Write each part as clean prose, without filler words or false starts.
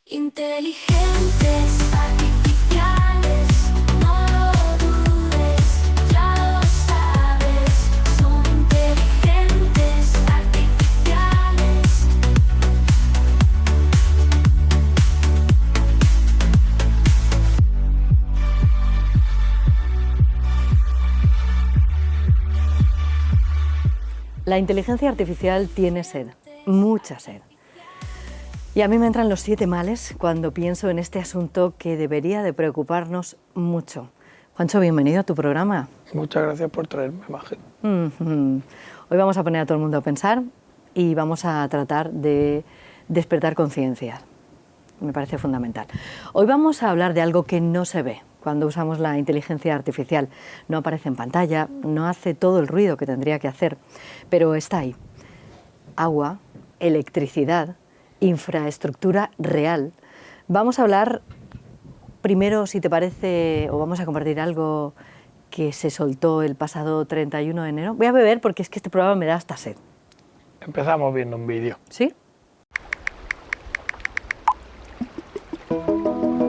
Inteligentes artificiales, no lo dudes, ya lo sabes, son inteligentes artificiales. La inteligencia artificial tiene sed, mucha sed. Y a mí me entran los 7 males cuando pienso en este asunto que debería de preocuparnos mucho. Juancho, bienvenido a tu programa. Muchas gracias por traerme, Maje. Hoy vamos a poner a todo el mundo a pensar y vamos a tratar de despertar conciencia. Me parece fundamental. Hoy vamos a hablar de algo que no se ve cuando usamos la inteligencia artificial. No aparece en pantalla, no hace todo el ruido que tendría que hacer, pero está ahí. Agua, electricidad, infraestructura real. Vamos a hablar primero, si te parece, o vamos a compartir algo que se soltó el pasado 31 de enero. Voy a beber porque es que este programa me da hasta sed. Empezamos viendo un vídeo. ¿Sí?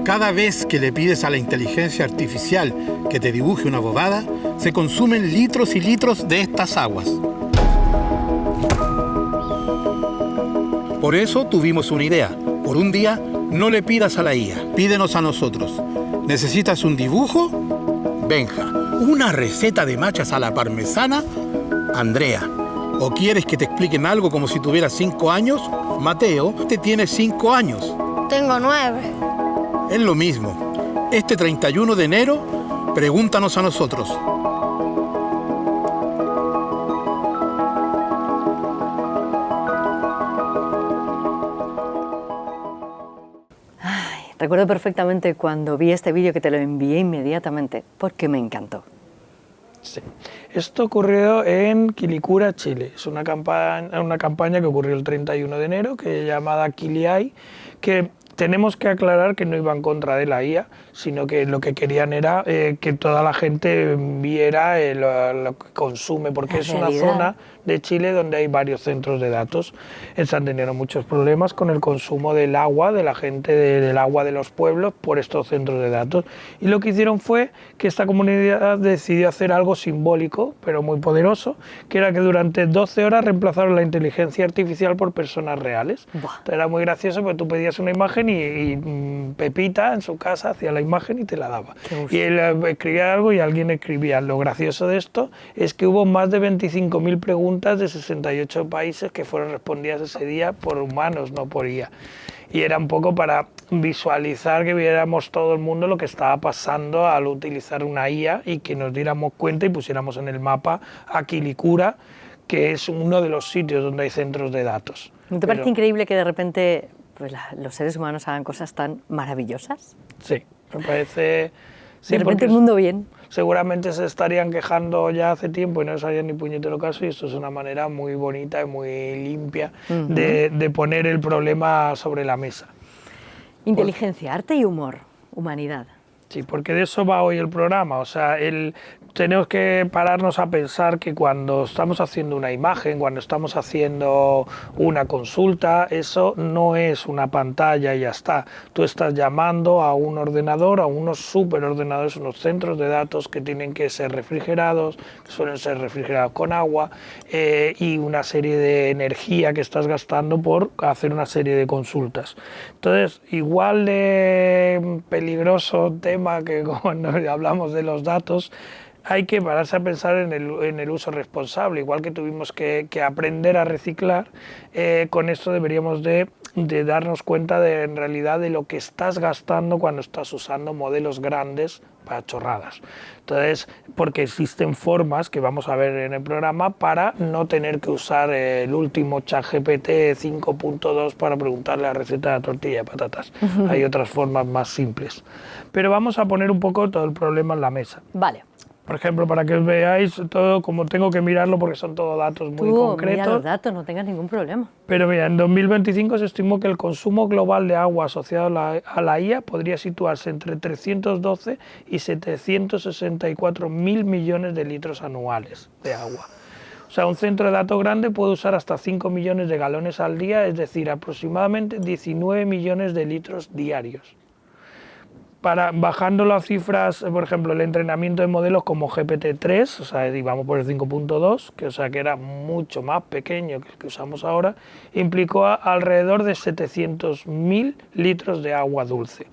Cada vez que le pides a la inteligencia artificial que te dibuje una bobada, se consumen litros y litros de estas aguas. Por eso tuvimos una idea. Por un día, no le pidas a la IA, pídenos a nosotros. ¿Necesitas un dibujo? Benja. ¿Una receta de machas a la parmesana? Andrea. ¿O quieres que te expliquen algo como si tuvieras 5 años? Mateo, te tiene 5 años. Tengo 9. Es lo mismo. Este 31 de enero, pregúntanos a nosotros. Recuerdo perfectamente cuando vi este vídeo que te lo envié inmediatamente porque me encantó. Sí. Esto ocurrió en Quilicura, Chile. Es una campaña que ocurrió el 31 de enero, que es llamada QuiliAI, que tenemos que aclarar que no iba en contra de la IA, sino que lo que querían era que toda la gente viera lo que consume, porque es una zona de Chile donde hay varios centros de datos. Están teniendo muchos problemas con el consumo del agua, de la gente, del agua de los pueblos por estos centros de datos. Y lo que hicieron fue que esta comunidad decidió hacer algo simbólico, pero muy poderoso, que era que durante 12 horas reemplazaron la inteligencia artificial por personas reales. Era muy gracioso porque tú pedías una imagen y Pepita en su casa hacía la imagen y te la daba. Y él escribía algo y alguien escribía. Lo gracioso de esto es que hubo más de 25.000 preguntas de 68 países que fueron respondidas ese día por humanos, no por IA. Y era un poco para visualizar que viéramos todo el mundo lo que estaba pasando al utilizar una IA y que nos diéramos cuenta y pusiéramos en el mapa a Quilicura, que es uno de los sitios donde hay centros de datos. ¿No te parece increíble que de repente pues, los seres humanos hagan cosas tan maravillosas? Sí, me parece... Sí, de repente el mundo bien. Seguramente se estarían quejando ya hace tiempo y no les harían ni puñetero caso, y esto es una manera muy bonita y muy limpia de poner el problema sobre la mesa. Inteligencia, arte y humor, humanidad. Sí, porque de eso va hoy el programa. O sea, tenemos que pararnos a pensar que cuando estamos haciendo una imagen, cuando estamos haciendo una consulta, eso no es una pantalla y ya está. Tú estás llamando a un ordenador, a unos superordenadores, unos centros de datos que tienen que ser refrigerados, que suelen ser refrigerados con agua, y una serie de energía que estás gastando por hacer una serie de consultas. Entonces, igual de peligroso tema que cuando hablamos de los datos, hay que pararse a pensar en el uso responsable. Igual que tuvimos que aprender a reciclar, con esto deberíamos de darnos cuenta en realidad de lo que estás gastando cuando estás usando modelos grandes para chorradas. Entonces, porque existen formas que vamos a ver en el programa para no tener que usar el último ChatGPT 5.2 para preguntarle la receta de la tortilla de patatas. Hay otras formas más simples. Pero vamos a poner un poco todo el problema en la mesa. Vale. Por ejemplo, para que veáis todo, como tengo que mirarlo porque son todos datos muy concretos. Mira los datos, no tengas ningún problema. Pero mira, en 2025 se estimó que el consumo global de agua asociado a la IA podría situarse entre 312 y 764.000 millones de litros anuales de agua. O sea, un centro de datos grande puede usar hasta 5 millones de galones al día, es decir, aproximadamente 19 millones de litros diarios. Bajándolo a cifras, por ejemplo, el entrenamiento de modelos como GPT-3, o sea, íbamos por el 5.2, que era mucho más pequeño que el que usamos ahora, implicó alrededor de 700.000 litros de agua dulce.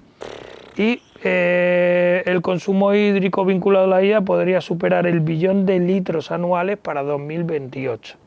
Y el consumo hídrico vinculado a la IA podría superar el billón de litros anuales para 2028.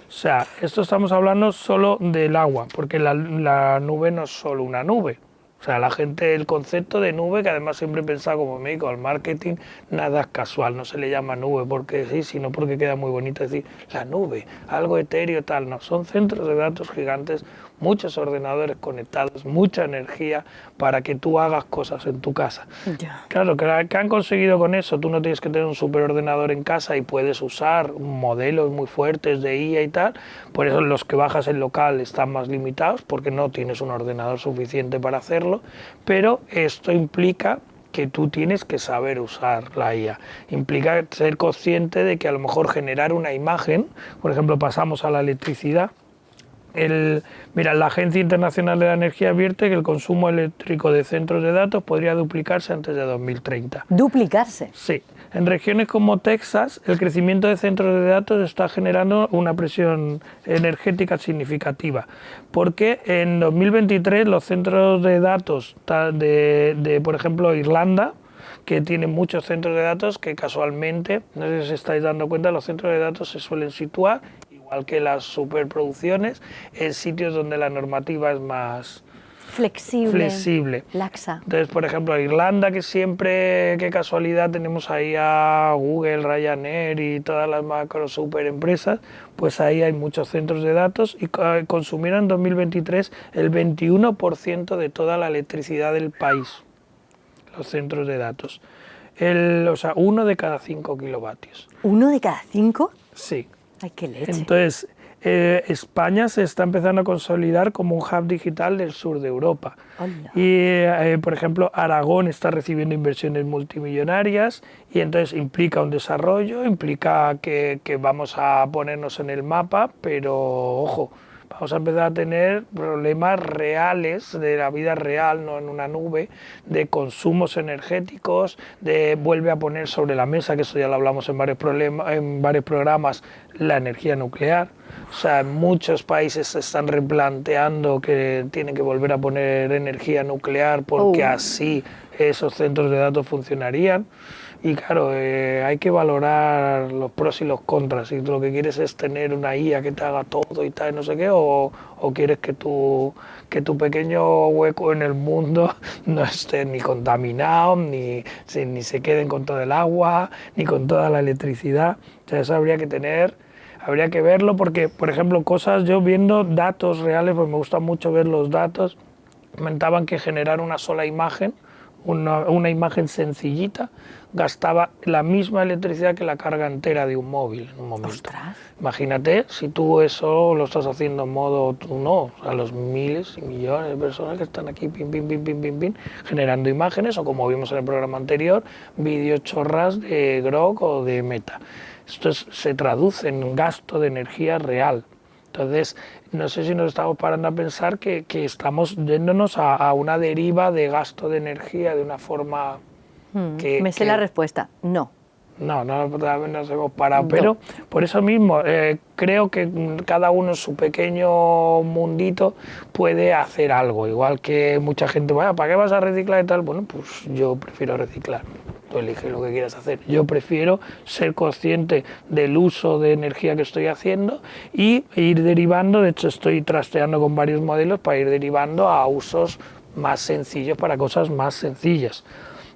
O sea, esto estamos hablando solo del agua, porque la nube no es solo una nube. O sea, la gente, el concepto de nube, que además siempre he pensado como médico, al marketing, nada es casual, no se le llama nube porque sí, sino porque queda muy bonito decir la nube, algo etéreo, tal, no, son centros de datos gigantes, muchos ordenadores conectados, mucha energía para que tú hagas cosas en tu casa. Ya. Claro, ¿qué han conseguido con eso? Tú no tienes que tener un superordenador en casa y puedes usar modelos muy fuertes de IA y tal, por eso los que bajas en local están más limitados porque no tienes un ordenador suficiente para hacerlo, pero esto implica que tú tienes que saber usar la IA. Implica ser consciente de que a lo mejor generar una imagen, por ejemplo, pasamos a la electricidad. Mira, la Agencia Internacional de la Energía advierte que el consumo eléctrico de centros de datos podría duplicarse antes de 2030. ¿Duplicarse? Sí. En regiones como Texas, el crecimiento de centros de datos está generando una presión energética significativa, porque en 2023 los centros de datos por ejemplo, Irlanda, que tienen muchos centros de datos que casualmente, no sé si os estáis dando cuenta, los centros de datos se suelen situar, igual que las superproducciones, en sitios donde la normativa es más flexible. Laxa. Entonces, por ejemplo, Irlanda, que siempre, qué casualidad, tenemos ahí a Google, Ryanair y todas las macro super empresas, pues ahí hay muchos centros de datos y consumieron en 2023 el 21% de toda la electricidad del país, los centros de datos. O sea, 1 de cada 5 kilovatios. ¿1 de cada 5? Sí. Ay, qué leche. Entonces, España se está empezando a consolidar como un hub digital del sur de Europa. Hola. Y, por ejemplo, Aragón está recibiendo inversiones multimillonarias y entonces implica un desarrollo, implica que vamos a ponernos en el mapa, pero ojo, vamos a empezar a tener problemas reales de la vida real, no en una nube, de consumos energéticos, vuelve a poner sobre la mesa, que eso ya lo hablamos en varios programas, la energía nuclear. O sea, en muchos países se están replanteando que tienen que volver a poner energía nuclear porque así esos centros de datos funcionarían. Y claro, hay que valorar los pros y los contras. Si lo que quieres es tener una IA que te haga todo y tal, no sé qué, o quieres que tu pequeño hueco en el mundo no esté ni contaminado, ni se queden con todo el agua, ni con toda la electricidad. O sea, eso habría que verlo porque, por ejemplo, yo viendo datos reales, pues me gusta mucho ver los datos, comentaban que generar una sola imagen, una imagen sencillita, gastaba la misma electricidad que la carga entera de un móvil en un momento. ¡Ostras! Imagínate si tú eso lo estás haciendo en modo, tú no, a los miles y millones de personas que están aquí pim, generando imágenes o, como vimos en el programa anterior, vídeos chorras de Grok o de Meta. Esto se traduce en un gasto de energía real. Entonces, no sé si nos estamos parando a pensar que estamos yéndonos a una deriva de gasto de energía de una forma Me sé la respuesta. No. No nos hemos parado, pero por eso mismo creo que cada uno en su pequeño mundito puede hacer algo, igual que mucha gente, vaya, ¿para qué vas a reciclar y tal? Bueno, pues yo prefiero reciclar. Tú eliges lo que quieras hacer. Yo prefiero ser consciente del uso de energía que estoy haciendo y ir derivando. De hecho, estoy trasteando con varios modelos para ir derivando a usos más sencillos para cosas más sencillas.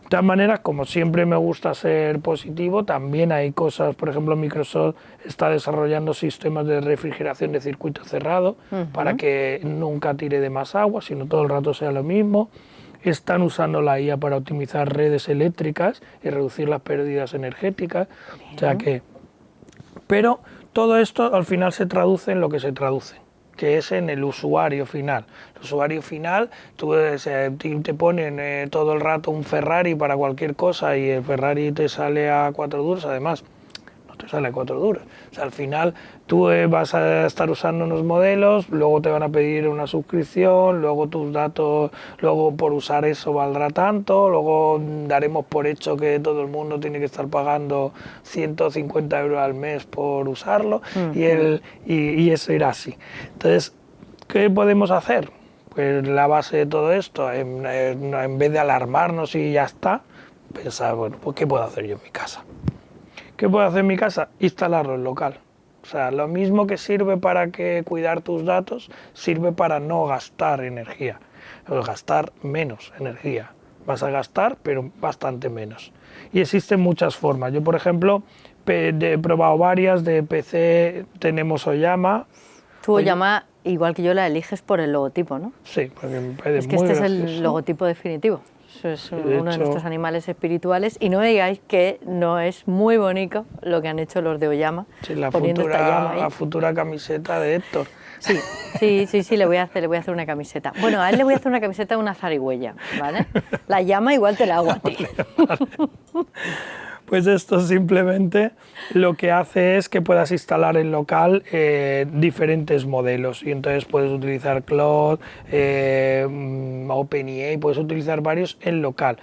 De todas maneras, como siempre me gusta ser positivo, también hay cosas, por ejemplo, Microsoft está desarrollando sistemas de refrigeración de circuito cerrado para que nunca tire de más agua, sino todo el rato sea lo mismo. Están usando la IA para optimizar redes eléctricas y reducir las pérdidas energéticas. O sea que, pero todo esto al final se traduce en lo que se traduce, que es en el usuario final. El usuario final, tú te ponen todo el rato un Ferrari para cualquier cosa y el Ferrari te sale a 4 duros. Además, te sale 4 duros. O sea, al final tú vas a estar usando unos modelos, luego te van a pedir una suscripción, luego tus datos, luego por usar eso valdrá tanto, luego daremos por hecho que todo el mundo tiene que estar pagando 150 euros al mes por usarlo y eso irá así. Entonces, ¿qué podemos hacer? Pues la base de todo esto, en vez de alarmarnos y ya está, pensar, bueno, pues ¿qué puedo hacer yo en mi casa? ¿Qué puedo hacer en mi casa? Instalarlo en local. O sea, lo mismo que sirve para que cuidar tus datos, sirve para no gastar energía, o gastar menos energía. Vas a gastar, pero bastante menos. Y existen muchas formas. Yo, por ejemplo, he probado varias, de PC tenemos Oyama. Tú Oyama, igual que yo, la eliges por el logotipo, ¿no? Sí, porque me parece Es que muy este es gracioso. el logotipo definitivo. Eso es de uno de hecho- nuestros animales espirituales. Y no me digáis que no es muy bonito lo que han hecho los de Oyama, Sí, la poniendo esta llama ahí. futura camiseta de Héctor. Sí, le voy a hacer una camiseta. Bueno, a él le voy a hacer una camiseta de una zarigüeya, ¿vale? La llama igual te la hago a ti. Pues esto simplemente lo que hace es que puedas instalar en local diferentes modelos y entonces puedes utilizar Claude, OpenAI, puedes utilizar varios en local.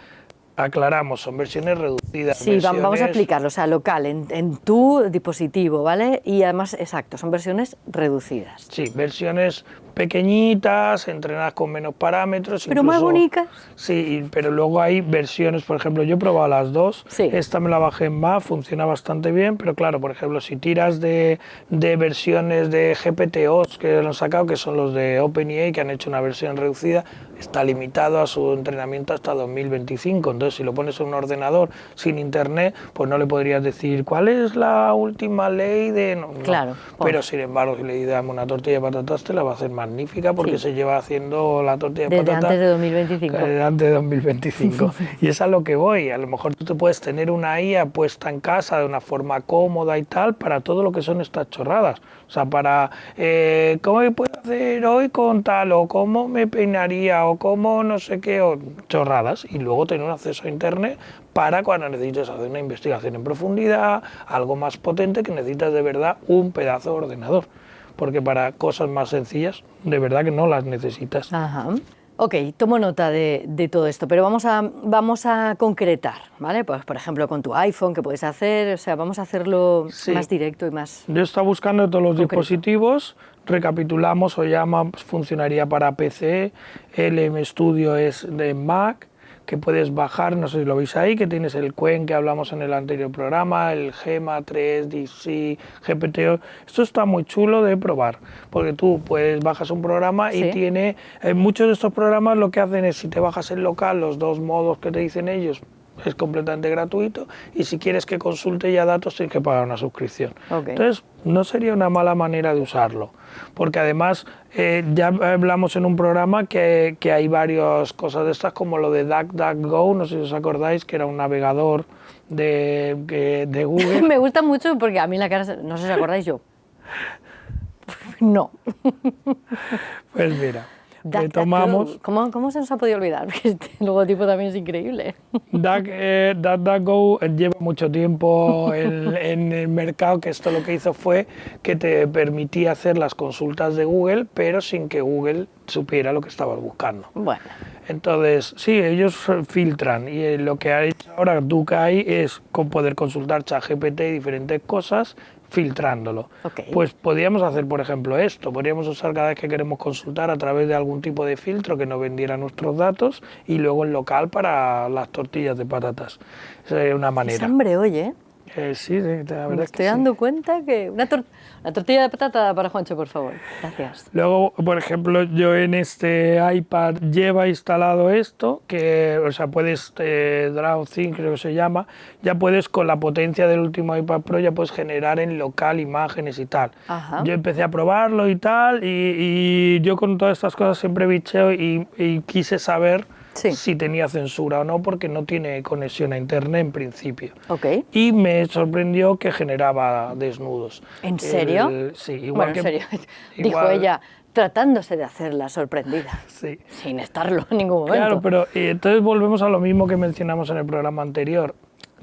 Aclaramos, son versiones reducidas. Sí, vamos a versiones- explicarlo, o sea, local, en tu dispositivo, ¿vale? Y además, exacto, son versiones reducidas. Sí, versiones pequeñitas, entrenadas con menos parámetros. Pero más bonitas. Sí, pero luego hay versiones, por ejemplo, yo he probado las dos. Sí. Esta me la bajé en Mac, funciona bastante bien, pero claro, por ejemplo, si tiras de versiones de GPT-OS que lo han sacado, que son los de OpenAI, que han hecho una versión reducida, está limitado a su entrenamiento hasta 2025. Entonces, si lo pones en un ordenador sin internet, pues no le podrías decir cuál es la última ley de... No, no. Claro, Pero sin embargo, si le damos una tortilla de patatas, te la va a hacer magnífica porque Sí. se lleva haciendo la tortilla de Desde patatas antes de 2025. desde antes de 2025. Y es a lo que voy. A lo mejor tú te puedes tener una IA puesta en casa de una forma cómoda y tal para todo lo que son estas chorradas. O sea, para cómo me puedo hacer hoy con tal, o cómo me peinaría, o cómo no sé qué, o chorradas. Y luego tener un acceso a internet para cuando necesites hacer una investigación en profundidad, algo más potente, que necesitas de verdad un pedazo de ordenador. Porque para cosas más sencillas, de verdad que no las necesitas. Ajá. Ok, tomo nota de todo esto, pero vamos a concretar, ¿vale? Pues, por ejemplo, con tu iPhone, ¿qué puedes hacer? O sea, vamos a hacerlo Sí. más directo y más... Yo estaba buscando todos los Concreto. dispositivos, recapitulamos, Oyama funcionaría para PC, LM Studio es de Mac, que puedes bajar, no sé si lo veis ahí, que tienes el Qwen que hablamos en el anterior programa, el Gema 3, DeepSeek, GPT. Esto está muy chulo de probar, porque tú pues bajas un programa Sí. y tiene, muchos de estos programas lo que hacen es, si te bajas en local los dos modos que te dicen ellos, es completamente gratuito, y si quieres que consulte ya datos tienes que pagar una suscripción. Ok. Entonces, no sería una mala manera de usarlo, porque además ya hablamos en un programa que hay varias cosas de estas, como lo de DuckDuckGo, no sé si os acordáis, que era un navegador de Google. Me gusta mucho porque a mí la cara, no sé si os acordáis yo. No. Pues mira, Duck, retomamos. Duck, Go. ¿Cómo se nos ha podido olvidar? Porque este logotipo también es increíble. DuckDuckGo lleva mucho tiempo en el mercado, que esto lo que hizo fue que te permitía hacer las consultas de Google, pero sin que Google supiera lo que estabas buscando. Bueno, Entonces, sí, ellos filtran, y lo que ha hecho ahora DuckAI es poder consultar ChatGPT y diferentes cosas filtrándolo. Ok. Pues podríamos hacer, por ejemplo, esto, podríamos usar cada vez que queremos consultar a través de algún tipo de filtro que nos vendiera nuestros datos, y luego en local para las tortillas de patatas. Esa sería una es manera. hambre hoy, ¿eh? Sí, la verdad Me es que estoy sí. dando cuenta que... Una tortilla de patata para Juancho, por favor. Gracias. Luego, por ejemplo, yo en este iPad lleva instalado esto, que, o sea, puedes, DrawThink creo que se llama, ya puedes, con la potencia del último iPad Pro, ya puedes generar en local imágenes y tal. Ajá. Yo empecé a probarlo y tal, y yo con todas estas cosas siempre bicheo y quise saber Sí. si tenía censura o no, porque no tiene conexión a internet en principio. Ok. Y me sorprendió que generaba desnudos. ¿En serio? Sí, igual Bueno, que... en serio. Dijo igual- ella, tratándose de hacerla sorprendida. Sí. Sin estarlo en ningún momento. Claro, pero entonces volvemos a lo mismo que mencionamos en el programa anterior.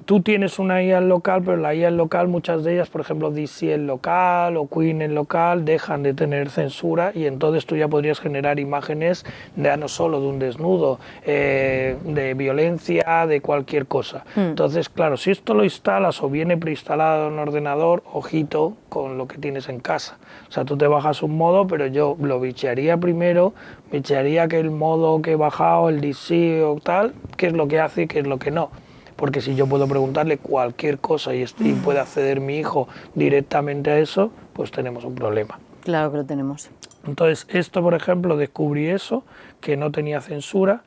tú tienes una IA en local, pero la IA en local, muchas de ellas, por ejemplo, DC en local o Queen en local, dejan de tener censura y entonces tú ya podrías generar imágenes ya no solo de un desnudo, de violencia, de cualquier cosa. Entonces, claro, si esto lo instalas o viene preinstalado en un ordenador, ojito con lo que tienes en casa. O sea, tú te bajas un modo, pero yo lo bichearía primero, bichearía que el modo que he bajado, el DC o tal, qué es lo que hace y qué es lo que no. Porque si yo puedo preguntarle cualquier cosa y puede acceder mi hijo directamente a eso, pues tenemos un problema. Claro que lo tenemos. Entonces, esto, por ejemplo, descubrí eso, que no tenía censura,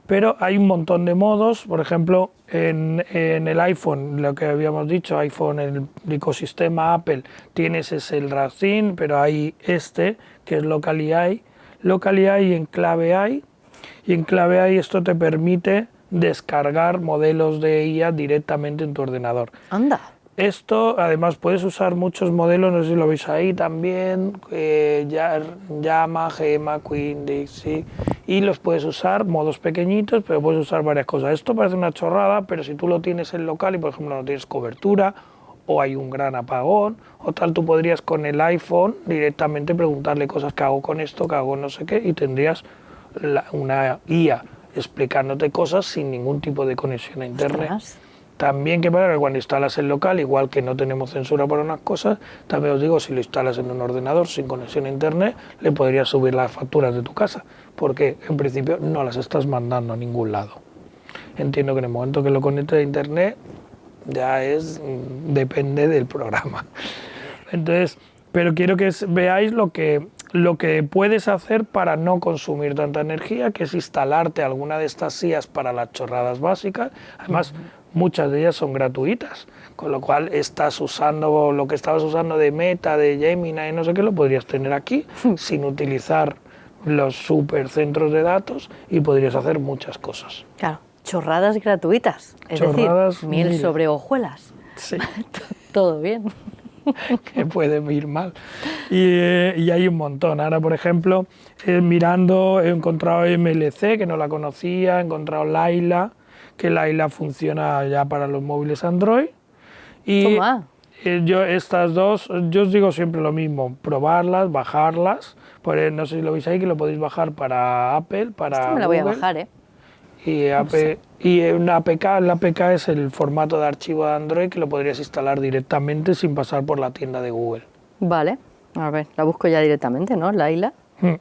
pero hay un montón de modos. Por ejemplo, en el iPhone, lo que habíamos dicho, iPhone, el ecosistema Apple, tienes ese el Racine, pero hay este, que es Local AI. Local AI y Enclave AI. Y Enclave AI esto te permite descargar modelos de IA directamente en tu ordenador. Anda. Esto, además, puedes usar muchos modelos, no sé si lo veis ahí también, Llama, Gema, Queen, Dixie, y los puedes usar, modos pequeñitos, pero puedes usar varias cosas. Esto parece una chorrada, pero si tú lo tienes en local y, por ejemplo, no tienes cobertura, o hay un gran apagón, o tal, tú podrías con el iPhone directamente preguntarle cosas que hago con esto, que hago no sé qué, y tendrías una IA explicándote cosas sin ningún tipo de conexión a internet. Ostras. También que pasa que cuando instalas el local, igual que no tenemos censura para unas cosas, también os digo, si lo instalas en un ordenador sin conexión a internet, le podrías subir las facturas de tu casa, porque en principio no las estás mandando a ningún lado. Entiendo que en el momento que lo conectes a internet, ya depende del programa. Entonces, pero quiero que veáis lo que puedes hacer para no consumir tanta energía, que es instalarte alguna de estas IAs para las chorradas básicas. Además, muchas de ellas son gratuitas, con lo cual estás usando lo que estabas usando de Meta, de Gemini, no sé qué, lo podrías tener aquí sin utilizar los supercentros de datos y podrías hacer muchas cosas. Claro, chorradas gratuitas. Es Chorradas decir, miel miles. sobre hojuelas. Sí. Todo bien. Que puede ir mal. Y hay un montón. Ahora, por ejemplo, mirando, he encontrado MLC, que no la conocía, he encontrado Laila, que Laila funciona ya para los móviles Android. Y Toma. yo estas dos, yo os digo siempre lo mismo, probarlas, bajarlas. No sé si lo veis ahí, que lo podéis bajar para Apple, para Esto me la voy a Google. bajar, ¿eh? Y una APK, la APK es el formato de archivo de Android que lo podrías instalar directamente sin pasar por la tienda de Google. Vale. A ver, la busco ya directamente, ¿no? Laila. Hmm.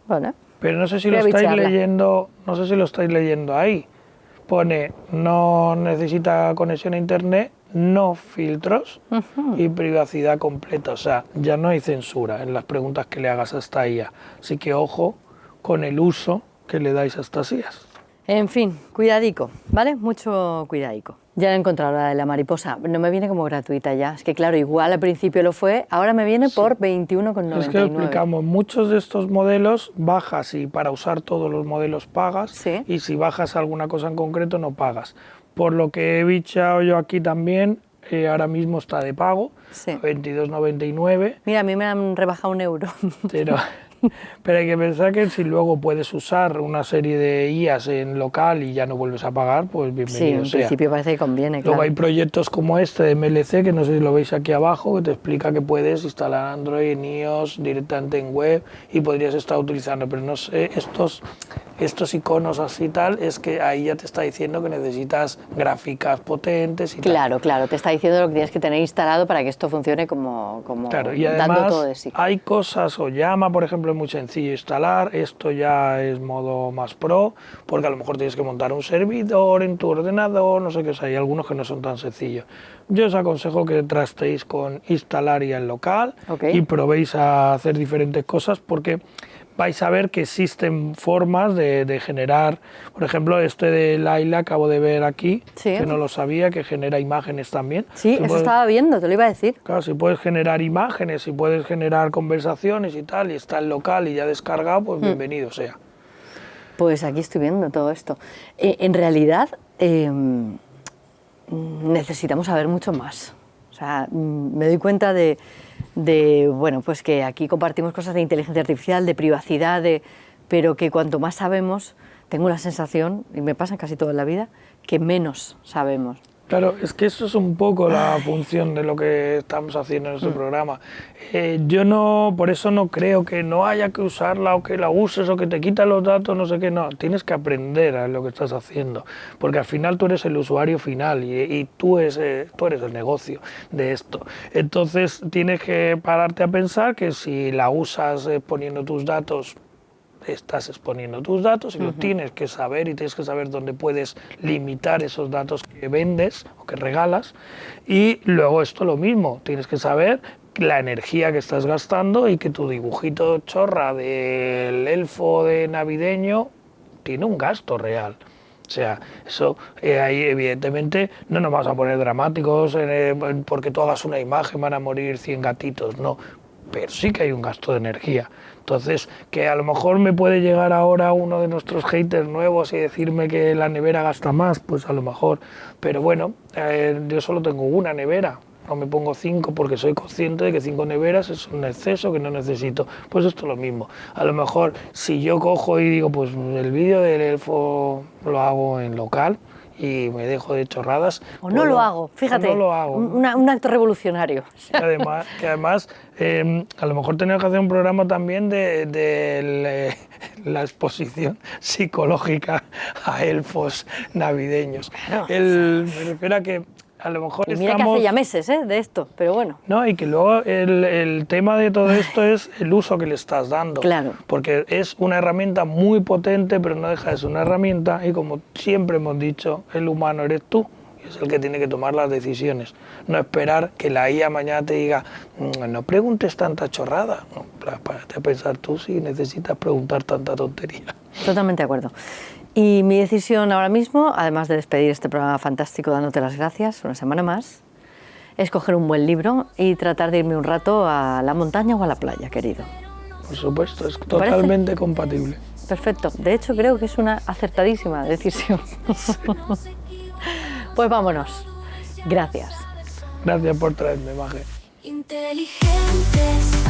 Vale. Pero no sé si Voy lo a estáis bicharla. leyendo, no sé si lo estáis leyendo ahí. Pone no necesita conexión a internet, no filtros y privacidad completa. O sea, ya no hay censura en las preguntas que le hagas a esta IA. Así que ojo con el uso que le dais a estas IAs. En fin, cuidadico, ¿vale? Mucho cuidadico. Ya la he encontrado, la de la mariposa. No me viene como gratuita ya. Es que claro, igual al principio lo fue, ahora me viene por 21,99. Es que explicamos, muchos de estos modelos bajas y para usar todos los modelos pagas, Sí. y si bajas alguna cosa en concreto no pagas. Por lo que he bichado yo aquí también, ahora mismo está de pago, Sí. a 22,99, Mira, a mí me han rebajado €1. pero hay que pensar que si luego puedes usar una serie de IAs en local y ya no vuelves a pagar, pues Sí, bienvenido en sea. principio parece que conviene, Luego claro. hay proyectos como este de MLC, que no sé si lo veis aquí abajo, que te explica que puedes instalar Android en iOS directamente en web y podrías estar utilizando, pero no sé, estos iconos así tal, es que ahí ya te está diciendo que necesitas gráficas potentes y tal. Claro, claro, te está diciendo lo que tienes que tener instalado para que esto funcione como Claro, y dando además todo de sí. hay cosas, o Llama, por ejemplo, es muy sencillo instalar, esto ya es modo más pro, porque a lo mejor tienes que montar un servidor en tu ordenador, no sé qué, o sea, hay algunos que no son tan sencillos. Yo os aconsejo que trastéis con instalar IA en local Ok. y probéis a hacer diferentes cosas, porque vais a ver que existen formas de generar, por ejemplo, este de Laila, acabo de ver aquí, Sí. que no lo sabía, que genera imágenes también. Sí, Se eso puede- estaba viendo, te lo iba a decir. Claro, si puedes generar imágenes, si puedes generar conversaciones y tal, y está en local y ya descargado, pues bienvenido sea. Pues aquí estoy viendo todo esto. En realidad, necesitamos saber mucho más. O sea, me doy cuenta de, bueno, pues que aquí compartimos cosas de inteligencia artificial, de privacidad, pero que cuanto más sabemos, tengo la sensación, y me pasa casi toda la vida, que menos sabemos. Claro, es que eso es un poco la función de lo que estamos haciendo en este programa. Yo no, por eso no creo que no haya que usarla o que la uses o que te quita los datos, no sé qué, no. Tienes que aprender a lo que estás haciendo, porque al final tú eres el usuario final y tú eres el negocio de esto. Entonces tienes que pararte a pensar que si la usas poniendo tus datos, estás exponiendo tus datos y lo tienes que saber, y tienes que saber dónde puedes limitar esos datos que vendes o que regalas. Y luego esto lo mismo, tienes que saber la energía que estás gastando y que tu dibujito chorra del elfo de navideño tiene un gasto real. O sea, eso ahí evidentemente no nos vamos a poner dramáticos porque tú hagas una imagen van a morir 100 gatitos, no, pero sí que hay un gasto de energía. Entonces, que a lo mejor me puede llegar ahora uno de nuestros haters nuevos y decirme que la nevera gasta más, pues a lo mejor, pero bueno, yo solo tengo una nevera. No me pongo 5 porque soy consciente de que 5 neveras es un exceso que no necesito. Pues esto es lo mismo. A lo mejor si yo cojo y digo, pues el vídeo del elfo lo hago en local y me dejo de chorradas. O no lo hago, fíjate, no lo hago. Un acto revolucionario. Que además a lo mejor tenemos que hacer un programa también de la exposición psicológica a elfos navideños. Claro. Me refiero a que a lo mejor Y mira que hace ya meses de esto, pero bueno. No, y que luego el tema de todo esto es el uso que le estás dando. Claro. Porque es una herramienta muy potente, pero no deja de ser una herramienta, y como siempre hemos dicho, el humano eres tú, y es el que tiene que tomar las decisiones. No esperar que la IA mañana te diga, no preguntes tanta chorrada. No, párate a pensar tú si necesitas preguntar tanta tontería. Totalmente de acuerdo. Y mi decisión ahora mismo, además de despedir este programa fantástico dándote las gracias una semana más, es coger un buen libro y tratar de irme un rato a la montaña o a la playa, querido. Por supuesto, es totalmente compatible. Perfecto. De hecho, creo que es una acertadísima decisión. Pues vámonos. Gracias. Gracias por traerme, Maje. Inteligentes,